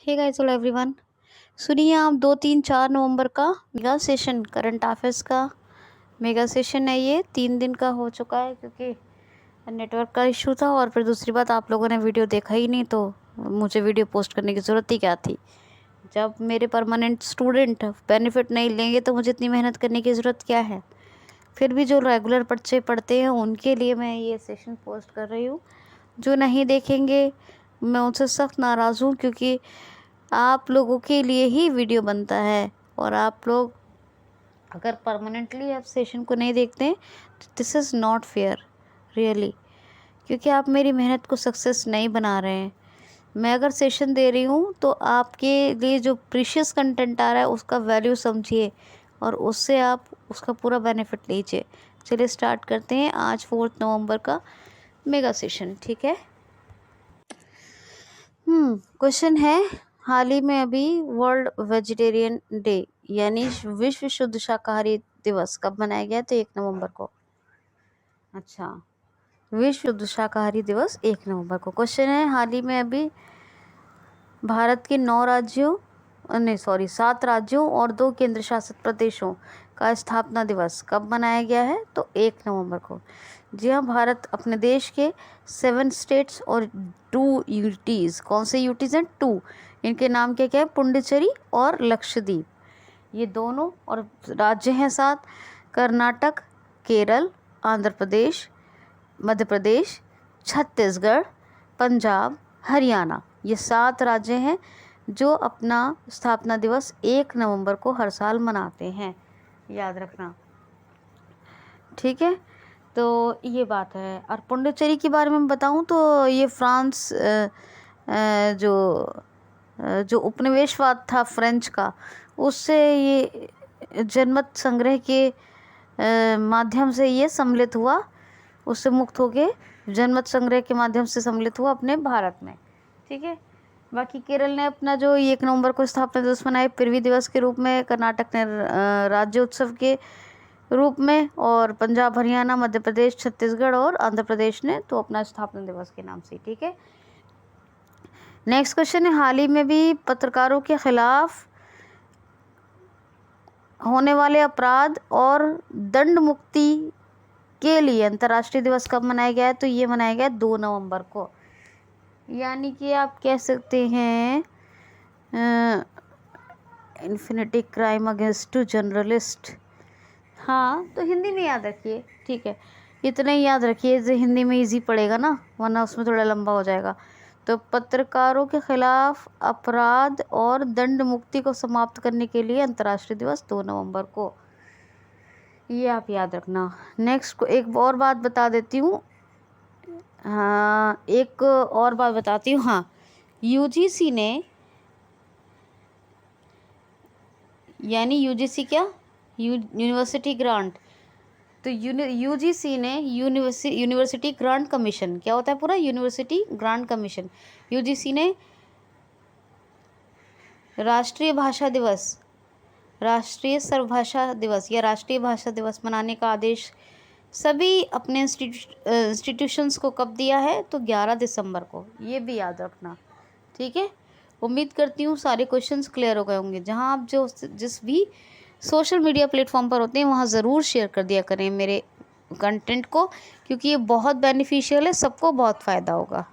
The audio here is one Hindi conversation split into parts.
Hey guys, hello everyone. सुनिए, आप 2, 3, 4 नवंबर का मेगा सेशन करंट अफेयर्स का मेगा सेशन है। ये 3 दिन का हो चुका है क्योंकि नेटवर्क का इशू था, और फिर दूसरी बात, आप लोगों ने वीडियो देखा ही नहीं तो मुझे वीडियो पोस्ट करने की ज़रूरत ही क्या थी। जब मेरे परमानेंट स्टूडेंट बेनिफिट नहीं लेंगे तो मुझे इतनी मेहनत करने की ज़रूरत क्या है। फिर भी जो रेगुलर बच्चे पढ़ते हैं उनके लिए मैं ये सेशन पोस्ट कर रही हूँ। जो नहीं देखेंगे मैं उनसे सख्त नाराज़ हूँ, क्योंकि आप लोगों के लिए ही वीडियो बनता है। और आप लोग अगर परमानेंटली आप सेशन को नहीं देखते हैं तो this is not fair really, क्योंकि आप मेरी मेहनत को सक्सेस नहीं बना रहे हैं। मैं अगर सेशन दे रही हूँ तो आपके लिए जो प्रीशियस कंटेंट आ रहा है उसका वैल्यू समझिए और उससे आप उसका पूरा बेनिफिट लीजिए। चलिए स्टार्ट करते हैं आज 4 नवंबर का मेगा सेशन। ठीक है। क्वेश्चन है, हाल ही में अभी वर्ल्ड वेजिटेरियन डे यानी विश्व शुद्ध शाकाहारी दिवस कब मनाया गया? तो 1 नवंबर को। अच्छा, विश्व शुद्ध शाकाहारी दिवस 1 नवंबर को। क्वेश्चन है, हाल ही में अभी भारत के 7 राज्यों और 2 केंद्र शासित प्रदेशों का स्थापना दिवस कब मनाया गया है? तो 1 नवंबर को। जी हाँ, भारत अपने देश के 7 स्टेट्स और 2 यूटीज़, कौन से यूटीज़ हैं? 2। इनके नाम क्या क्या है? पुडुचेरी और लक्षद्वीप, ये दोनों। और राज्य हैं 7: कर्नाटक, केरल, आंध्र प्रदेश, मध्य प्रदेश, छत्तीसगढ़, पंजाब, हरियाणा। ये 7 राज्य हैं जो अपना स्थापना दिवस 1 नवंबर को हर साल मनाते हैं, याद रखना। ठीक है, तो ये बात है। और पुडुचेरी के बारे में बताऊं तो ये फ्रांस जो उपनिवेशवाद था फ्रेंच का, उससे ये जनमत संग्रह के माध्यम से ये सम्मिलित हुआ, उससे मुक्त होके जनमत संग्रह के माध्यम से सम्मिलित हुआ अपने भारत में। ठीक है। बाकी केरल ने अपना जो 1 नवंबर को स्थापना दिवस मनाए पृथ्वी दिवस के रूप में, कर्नाटक ने राज्य उत्सव के रूप में, और पंजाब, हरियाणा, मध्य प्रदेश, छत्तीसगढ़ और आंध्र प्रदेश ने तो अपना स्थापना दिवस के नाम से। ठीक है। नेक्स्ट क्वेश्चन है, हाल ही में भी पत्रकारों के खिलाफ होने वाले अपराध और दंड मुक्ति के लिए अंतर्राष्ट्रीय दिवस कब मनाया गया है? तो ये मनाया गया 2 नवंबर को। यानी कि आप कह सकते हैं infinity crime against to journalist. हाँ, तो हिंदी में याद रखिए। ठीक है, इतना ही याद रखिए, जो हिंदी में इजी पड़ेगा ना, वरना उसमें थोड़ा लंबा हो जाएगा। तो पत्रकारों के खिलाफ अपराध और दंड मुक्ति को समाप्त करने के लिए अंतर्राष्ट्रीय दिवस 2 नवंबर को, ये आप याद रखना। नेक्स्ट एक और बात बता देती हूँ। हाँ, एक और बात बताती हूँ। हाँ, यूजीसी ने, यानी यूजीसी क्या? University grant. तो यूजीसी ने यूनिवर्सिटी ग्रांट कमीशन, क्या होता है पूरा? University grant commission. यूजीसी ने राष्ट्रीय भाषा दिवस, राष्ट्रीय सर्वभाषा दिवस या राष्ट्रीय भाषा दिवस मनाने का आदेश सभी अपने इंस्टीट्यूशंस को कब दिया है? तो 11 दिसंबर को। ये भी याद रखना। ठीक है। उम्मीद करती हूँ सारे क्वेश्चंस क्लियर हो गए होंगे। जहाँ आप जिस भी सोशल मीडिया प्लेटफॉर्म पर होते हैं वहाँ ज़रूर शेयर कर दिया करें मेरे कंटेंट को, क्योंकि ये बहुत बेनिफिशियल है, सबको बहुत फ़ायदा होगा।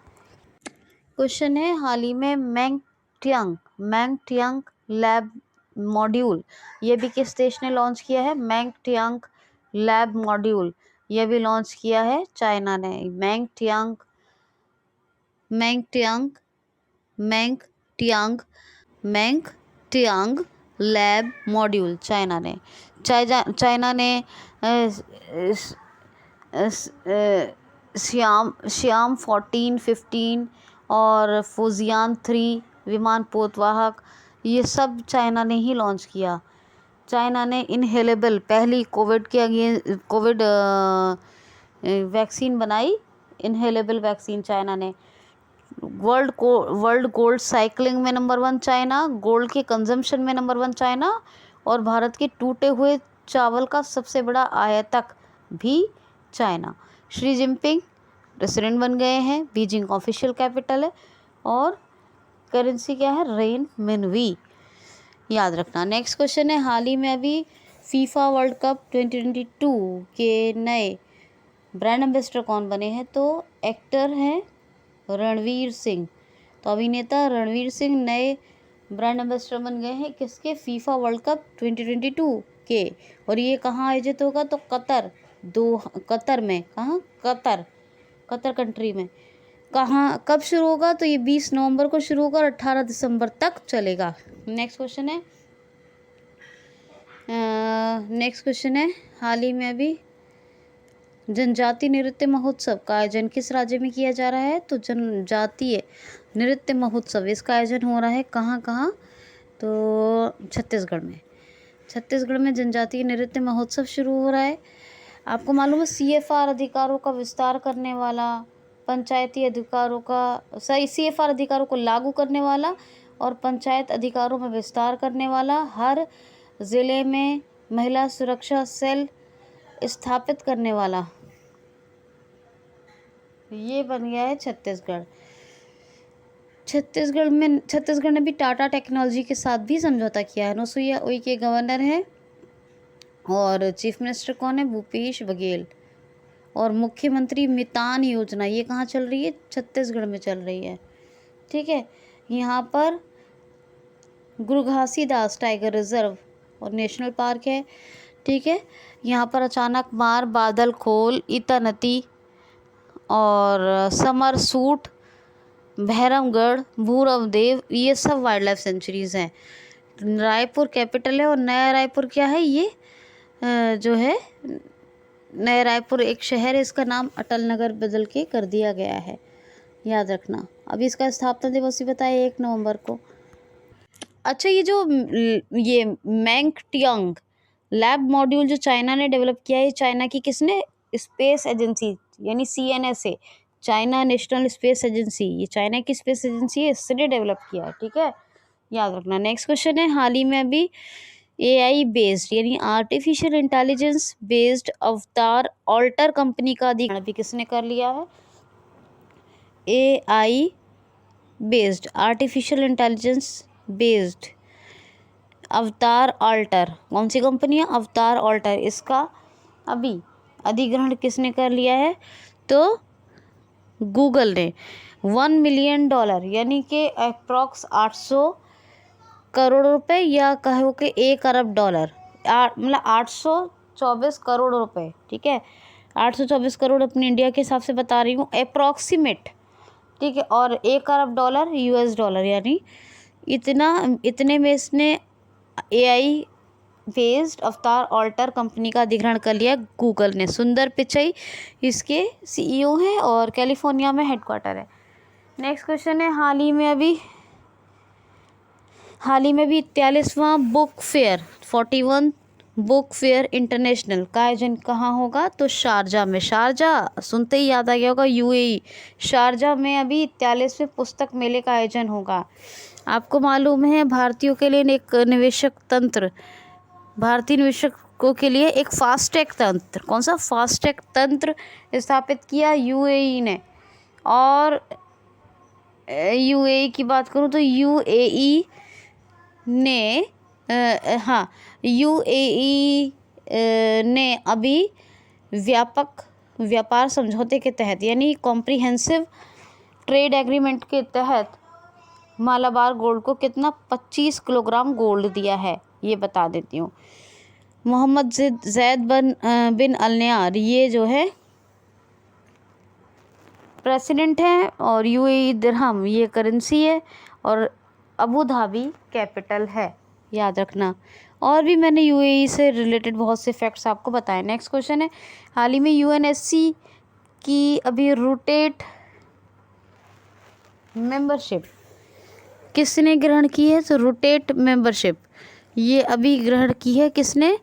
क्वेश्चन है, हाल ही में मैंगटियांग लैब मॉड्यूल, ये भी किस देश ने लॉन्च किया है? मैंगटियांग लैब मॉड्यूल, ये भी लॉन्च किया है चाइना ने। मैंगटियांग लैब मॉड्यूल चाइना ने श्याम 14-15 और फुजियान 3 विमान पोतवाहक, ये सब चाइना ने ही लॉन्च किया। चाइना ने इनहेलेबल पहली कोविड वैक्सीन बनाई, इनहेलेबल वैक्सीन चाइना ने। वर्ल्ड गोल्ड साइकिलिंग में नंबर 1 चाइना, गोल्ड के कंजम्पशन में नंबर 1 चाइना, और भारत के टूटे हुए चावल का सबसे बड़ा आयातक भी चाइना। शी जिनपिंग प्रेसिडेंट बन गए हैं, बीजिंग ऑफिशियल कैपिटल है, और करेंसी क्या है, रेन मिनवी, याद रखना। नेक्स्ट क्वेश्चन है, हाल ही में अभी फीफा वर्ल्ड कप 2022 के नए ब्रांड एम्बेसडर कौन बने हैं? तो एक्टर हैं रणवीर सिंह। तो अभिनेता रणवीर सिंह नए ब्रांड एम्बेसडर बन गए हैं किसके? फीफा वर्ल्ड कप 2022 के। और ये कहाँ आयोजित होगा? तो कतर में। कहाँ? कतर कंट्री में। कहाँ, कब शुरू होगा? तो ये 20 नवंबर को शुरू होगा और 18 दिसंबर तक चलेगा। नेक्स्ट क्वेश्चन है हाल ही में अभी जनजातीय नृत्य महोत्सव का आयोजन किस राज्य में किया जा रहा है? तो जनजातीय नृत्य महोत्सव, इसका आयोजन हो रहा है कहाँ? तो छत्तीसगढ़ में। छत्तीसगढ़ में जनजातीय नृत्य महोत्सव शुरू हो रहा है। आपको मालूम है CFR अधिकारों का विस्तार करने वाला, पंचायती अधिकारों का CFR अधिकारों को लागू करने वाला और पंचायत अधिकारों में विस्तार करने वाला, हर ज़िले में महिला सुरक्षा सेल स्थापित करने वाला, ये बन गया है छत्तीसगढ़। छत्तीसगढ़ ने भी टाटा टेक्नोलॉजी के साथ भी समझौता किया है। अनुसुईया उइके गवर्नर है और चीफ मिनिस्टर कौन है? भूपेश बघेल। और मुख्यमंत्री मितान योजना, ये कहाँ चल रही है? छत्तीसगढ़ में चल रही है। ठीक है, यहाँ पर गुरु घासीदास टाइगर रिजर्व और नेशनल पार्क है। ठीक है, यहाँ पर अचानक मार, बादल खोल, इतानती और समरसूट, भैरमगढ़, भूरवदेव, ये सब वाइल्ड लाइफ सेंचुरीज़ हैं। रायपुर कैपिटल है और नया रायपुर क्या है? ये जो है नया रायपुर एक शहर है, इसका नाम अटल नगर बदल के कर दिया गया है, याद रखना। अभी इसका स्थापना दिवस ही बताया 1 नवंबर को। अच्छा, ये मैंगटियांग लैब मॉड्यूल जो चाइना ने डेवलप किया है, चाइना की किसने? स्पेस एजेंसी यानी CNSA, China national space agency, ये चाइना की स्पेस एजेंसी है, इसने डेवलप किया है। ठीक है, याद रखना। नेक्स्ट क्वेश्चन है, हाल ही में अभी AI बेस्ड यानी आर्टिफिशियल इंटेलिजेंस बेस्ड अवतार ऑल्टर कंपनी का अधिग्रहण अभी किसने कर लिया है? AI based artificial intelligence based अवतार ऑल्टर, कौन सी कंपनी है? अवतार ऑल्टर, इसका अभी अधिग्रहण किसने कर लिया है? तो गूगल ने। $1 मिलियन यानी कि अप्रॉक्स 800 करोड़ रुपए, या कहो कि 1 अरब डॉलर, मतलब 824 करोड़ रुपए। ठीक है, 824 करोड़ अपने इंडिया के हिसाब से बता रही हूँ, अप्रॉक्सीमेट। ठीक है, और 1 अरब डॉलर US डॉलर, यानी इतने में इसने AI बेस्ड अवतार ऑल्टर कंपनी का अधिग्रहण कर लिया गूगल ने। सुंदर पिचई इसके CEO हैं और कैलिफोर्निया में हेडक्वार्टर है। नेक्स्ट क्वेश्चन है, हाल ही में भी 41वां book fair 41 book fair international का आयोजन कहाँ होगा? तो शारजा में। शारजा सुनते ही याद आ गया होगा UAE। शारजा में अभी 43वें पुस्तक मेले का आयोजन होगा। आपको मालूम है भारतीयों के लिए एक भारतीय निवेशकों के लिए एक फास्ट ट्रैक तंत्र, कौन सा? फास्ट ट्रैक तंत्र स्थापित किया UAE ने। और UAE की बात करूँ तो UAE ने अभी व्यापक व्यापार समझौते के तहत यानी कॉम्प्रिहेंसिव ट्रेड एग्रीमेंट के तहत मालाबार गोल्ड को कितना? 25 किलोग्राम गोल्ड दिया है, ये बता देती हूँ। मोहम्मद जैद बिन अल-नयार, ये जो है प्रेसिडेंट है, और UAE दिरहम ये करेंसी है, और अबू धाबी कैपिटल है, याद रखना। और भी मैंने UAE से रिलेटेड बहुत से फैक्ट्स आपको बताए। नेक्स्ट क्वेश्चन है, हाल ही में UNSC की अभी रोटेट मेंबरशिप किसने ग्रहण की है? तो रोटेट मेंबरशिप ये अभी ग्रहण की है किसने?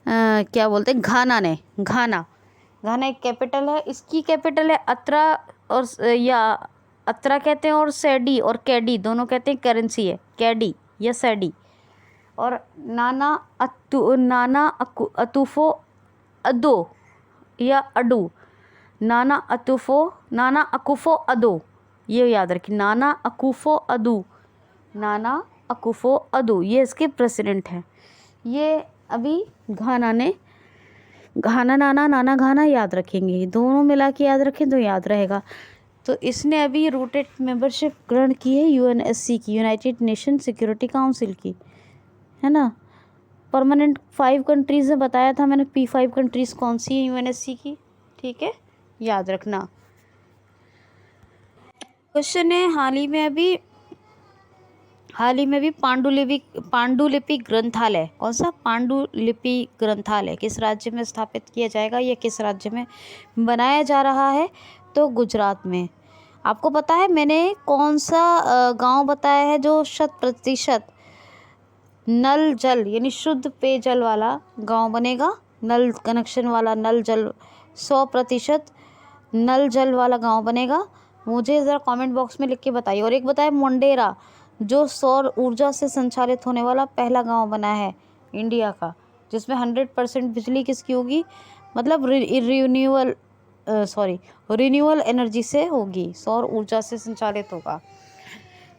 क्या बोलते हैं? घाना ने। घाना एक कैपिटल है, इसकी कैपिटल है अत्रा, और या अत्रा कहते हैं, और सैडी और कैडी दोनों कहते हैं, करेंसी है कैडी या सैडी। और नाना अतुफो अदो या अडू, नाना अकुफो अदो, ये याद रखिए, नाना अकुफो अदू नाना अकुफो अदू, ये इसके प्रेसिडेंट हैं। ये अभी घाना नाना नाना घाना याद रखेंगे, दोनों मिला के याद रखें तो याद रहेगा। तो इसने अभी रोटेट मेंबरशिप ग्रहण की है यूएनएससी की, यूनाइटेड नेशन सिक्योरिटी काउंसिल की, है ना। परमानेंट 5 कंट्रीज़ में बताया था मैंने, P5 कंट्रीज़ कौन सी है यूएनएससी की, ठीक है, याद रखना। क्वेश्चन है हाल ही में भी पांडुलिपि ग्रंथालय, कौन सा पांडुलिपि ग्रंथालय किस राज्य में स्थापित किया जाएगा या किस राज्य में बनाया जा रहा है? तो गुजरात में। आपको पता है मैंने कौन सा गांव बताया है जो 100% नल जल यानी शुद्ध पेयजल वाला गांव बनेगा, नल कनेक्शन वाला, नल जल 100% नल जल वाला गांव बनेगा? मुझे ज़रा कमेंट बॉक्स में लिख के बताइए। और एक बताए मोंडेरा, जो सौर ऊर्जा से संचालित होने वाला पहला गांव बना है इंडिया का, जिसमें 100% बिजली किसकी होगी, मतलब रिन्यूएबल एनर्जी से होगी, सौर ऊर्जा से संचालित होगा।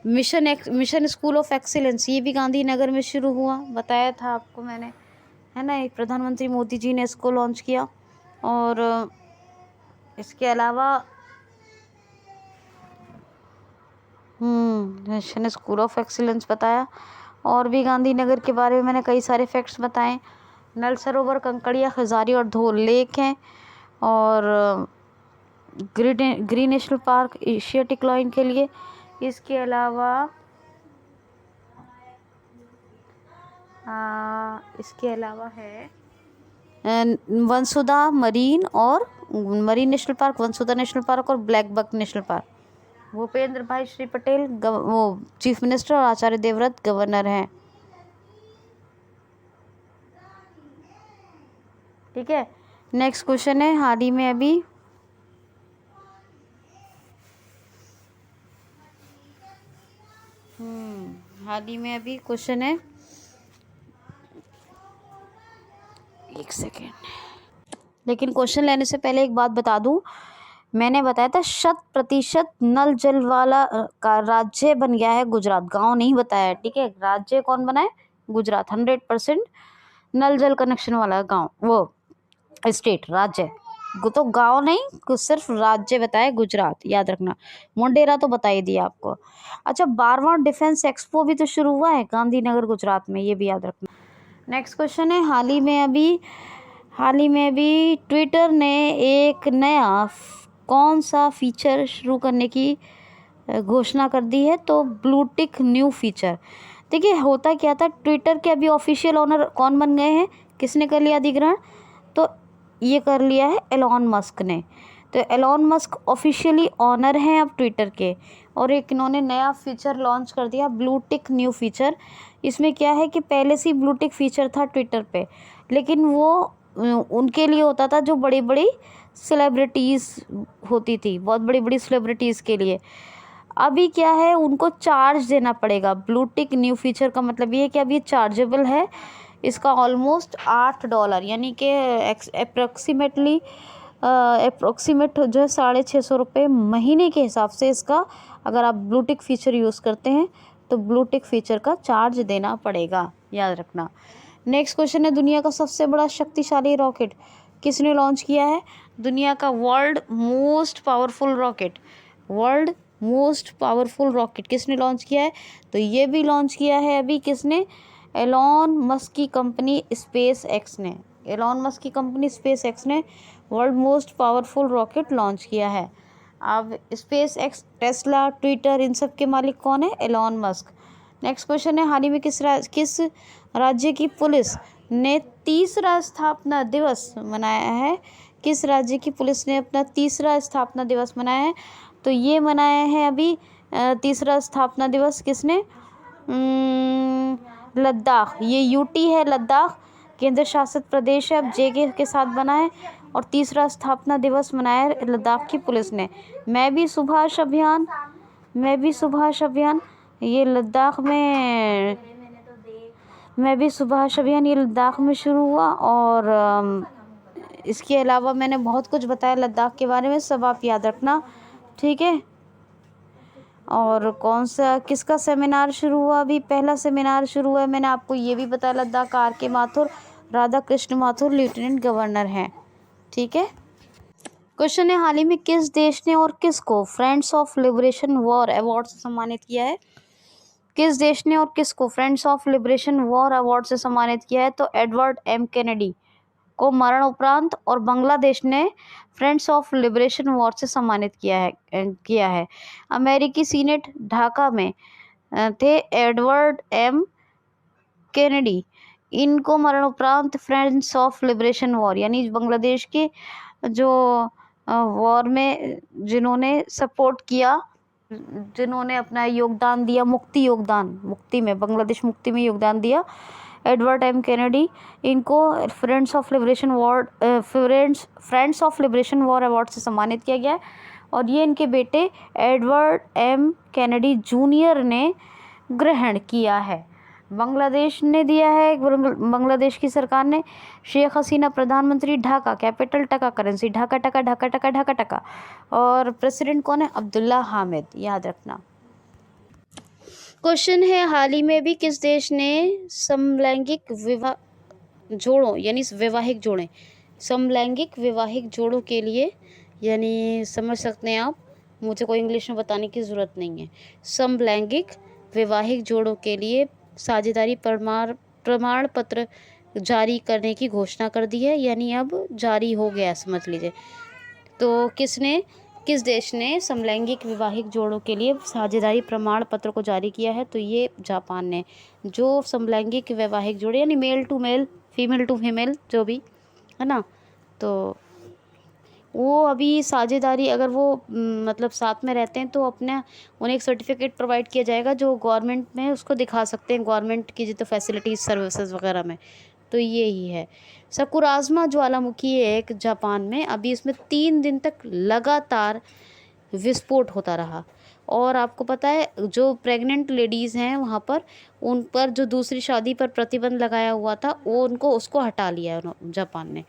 मिशन स्कूल ऑफ एक्सीलेंस, ये भी गांधीनगर में शुरू हुआ, बताया था आपको मैंने, है ना। एक प्रधानमंत्री मोदी जी ने इसको लॉन्च किया। और इसके अलावा मिशन स्कूल ऑफ एक्सीलेंस बताया, और भी गांधीनगर के बारे में मैंने कई सारे फैक्ट्स बताए। नल सरोवर, कंकड़िया, खजारी और धोल लेक हैं। और green national park Asiatic lion के लिए। इसके अलावा है Vansda marine national park, Vansda national park और blackbuck national park. Bhupendra bhai Shri Patel वो चीफ मिनिस्टर और आचार्य देवव्रत गवर्नर हैं, ठीक है। नेक्स्ट क्वेश्चन है हाल ही में अभी क्वेश्चन है, एक सेकेंड, लेकिन क्वेश्चन लेने से पहले एक बात बता दूं, मैंने बताया था 100% नल जल वाला का राज्य बन गया है गुजरात, गांव नहीं बताया, ठीक है। राज्य कौन बना है? गुजरात। 100% नल जल कनेक्शन वाला गांव, वो स्टेट, राज्य, तो गांव नहीं, सिर्फ राज्य बताया गुजरात, याद रखना। मोंडेरा तो बता ही दिया आपको। अच्छा, 12वां डिफेंस एक्सपो भी तो शुरू हुआ है गांधीनगर गुजरात में, ये भी याद रखना। नेक्स्ट क्वेश्चन है हाल ही में अभी ट्विटर ने एक नया कौन सा फीचर शुरू करने की घोषणा कर दी है? तो ब्लू टिक न्यू फीचर। देखिए होता क्या था, ट्विटर के अभी ऑफिशियल ओनर कौन बन गए हैं, किसने कर लिया अधिग्रहण? तो ये कर लिया है एलॉन मस्क ने। तो एलॉन मस्क ऑफिशियली ओनर हैं अब ट्विटर के, और एक इन्होंने नया फीचर लॉन्च कर दिया, ब्लू टिक न्यू फीचर। इसमें क्या है कि पहले से ब्लू टिक फीचर था ट्विटर पे, लेकिन वो उनके लिए होता था जो बड़ी बड़ी सेलिब्रिटीज़ होती थी, बहुत बड़ी बड़ी सेलिब्रिटीज़ के लिए। अभी क्या है, उनको चार्ज देना पड़ेगा। ब्लू टिक न्यू फीचर का मतलब ये है कि अब ये चार्जेबल है। इसका ऑलमोस्ट $8 यानी कि अप्रोक्सीमेट जो है 650 रुपये महीने के हिसाब से इसका, अगर आप ब्लू टिक फीचर यूज़ करते हैं तो ब्लू टिक फीचर का चार्ज देना पड़ेगा, याद रखना। नेक्स्ट क्वेश्चन है किसने बड़ा शक्तिशाली रॉकेट किसने लॉन्च किया है? दुनिया का वर्ल्ड मोस्ट पावरफुल रॉकेट किसने लॉन्च किया है? तो ये भी लॉन्च किया है अभी किसने? एलॉन मस्क की कंपनी स्पेस एक्स ने। World most powerful rocket launch किया है। अब स्पेस एक्स, टेस्ला, ट्विटर, इन सब के मालिक कौन है? Elon Musk. नेक्स्ट क्वेश्चन है हाल ही में किस राज्य की पुलिस ने तीसरा स्थापना दिवस मनाया है? किस राज्य की पुलिस ने अपना तीसरा स्थापना दिवस मनाया है? तो ये मनाया है अभी तीसरा स्थापना दिवस किसने? लद्दाख। ये यूटी है, लद्दाख केंद्र शासित प्रदेश है, अब जेके के साथ बना है, और तीसरा स्थापना दिवस मनाया है लद्दाख की पुलिस ने। मैं भी सुभाष अभियान ये लद्दाख में शुरू हुआ। और इसके अलावा मैंने बहुत कुछ बताया लद्दाख के बारे में, सब आप याद रखना, ठीक है। और कौन सा किसका सेमिनार शुरू हुआ? अभी पहला सेमिनार शुरू हुआ है, मैंने आपको ये भी बताया, Ladakh RK Mathur, Radha Krishna Mathur lieutenant governor हैं। ठीक है। क्वेश्चन है, हाल ही में किस देश ने और किसको friends of liberation war award से सम्मानित किया है? किस देश ने और किसको friends of liberation war award से सम्मानित किया है? तो एडवर्ड M कैनेडी को मरण उपरांत, और बांग्लादेश ने फ्रेंड्स ऑफ लिबरेशन वॉर से सम्मानित किया है। अमेरिकी सीनेट ढाका में थे एडवर्ड M कैनेडी, इनको मरण उपरांत फ्रेंड्स ऑफ लिबरेशन वॉर यानी बांग्लादेश के जो वॉर में जिन्होंने सपोर्ट किया, जिन्होंने अपना योगदान दिया, मुक्ति में, बांग्लादेश मुक्ति में योगदान दिया, एडवर्ड M कैनेडी, इनको friends of liberation war award से सम्मानित किया गया है। और ये इनके बेटे एडवर्ड M कैनेडी जूनियर ने ग्रहण किया है। बांग्लादेश ने दिया है, बांग्लादेश की सरकार ने। शेख हसीना प्रधानमंत्री, ढाका कैपिटल, टका करेंसी, ढाका टका ढाका टका ढाका टका। और प्रेसिडेंट कौन है? अब्दुल्ला हामिद, याद रखना। क्वेश्चन है, हाल ही में भी किस देश ने समलैंगिक वैवाहिक जोड़ों के लिए, यानी समझ सकते हैं आप, मुझे कोई इंग्लिश में बताने की ज़रूरत नहीं है, समलैंगिक वैवाहिक जोड़ों के लिए साझेदारी प्रमाण पत्र जारी करने की घोषणा कर दी है, यानी अब जारी हो गया, समझ लीजिए। तो किस देश ने समलैंगिक वैवाहिक जोड़ों के लिए साझेदारी प्रमाण पत्र को जारी किया है? तो ये जापान ने। जो समलैंगिक वैवाहिक जोड़े यानी male to male, female to female, जो भी है ना, तो वो अभी साझेदारी, अगर वो मतलब साथ में रहते हैं तो उन्हें एक सर्टिफिकेट प्रोवाइड किया जाएगा जो गवर्नमेंट में उसको दिखा सकते हैं, गवर्नमेंट की जितने फैसिलिटीज़ सर्विसेज वगैरह में। तो ये ही है। सकुराज़मा ज्वालामुखी है एक जापान में, अभी इसमें 3 दिन तक लगातार विस्फोट होता रहा। और आपको पता है, जो प्रेग्नेंट लेडीज़ हैं वहाँ पर, उन पर जो दूसरी शादी पर प्रतिबंध लगाया हुआ था, वो उसको हटा लिया है जापान ने।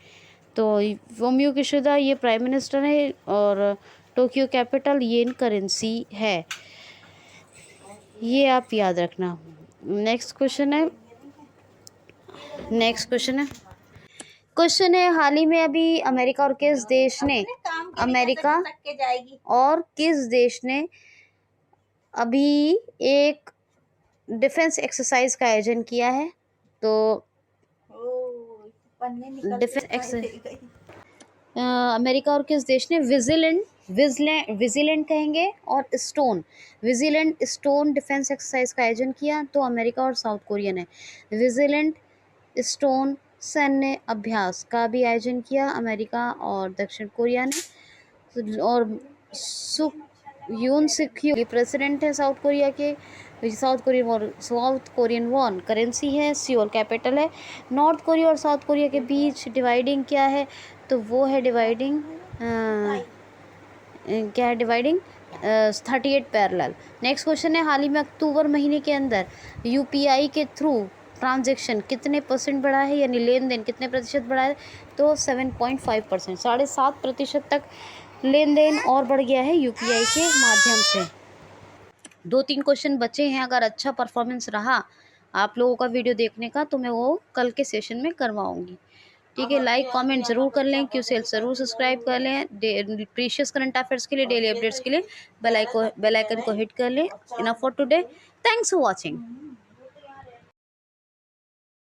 तो फूमियो किशिदा ये प्राइम मिनिस्टर है, और टोक्यो कैपिटल येन करेंसी है, ये आप याद रखना। नेक्स्ट क्वेश्चन है, हाल ही में अभी अमेरिका और किस देश ने अभी एक डिफेंस एक्सरसाइज का आयोजन किया है? तो अमेरिका और किस देश ने विजिलेंट कहेंगे, और विजिलेंट स्टोन डिफेंस एक्सरसाइज का आयोजन किया? तो अमेरिका और साउथ कोरिया ने। विजिलेंट स्टोन सैन्य अभ्यास का भी आयोजन किया अमेरिका और दक्षिण कोरिया ने। और यून सुक यूल प्रेसिडेंट है साउथ कोरियन वॉन करेंसी है, सियोल कैपिटल है। नॉर्थ कोरिया और साउथ कोरिया के बीच डिवाइडिंग क्या है? तो वो है डिवाइडिंग 38 पैरेलल। नेक्स्ट क्वेश्चन है, हाल ही में अक्टूबर महीने के अंदर UPI के थ्रू ट्रांजैक्शन कितने % बढ़ा है, यानी लेन देन कितने प्रतिशत बढ़ा है? तो 7.5%, 7.5% तक लेन देन और बढ़ गया है UPI के माध्यम से। 2-3 क्वेश्चन बचे हैं, अगर अच्छा परफॉर्मेंस रहा आप लोगों का वीडियो देखने का तो मैं वो कल के सेशन में करवाऊंगी। ठीक है, लाइक कमेंट ज़रूर कर लें, QCL ज़रूर सब्सक्राइब कर लें, प्रीशियस करंट अफेयर्स के लिए, डेली अपडेट्स के लिए बेल आइकन को हिट कर लें। Enough for today, thanks for watching.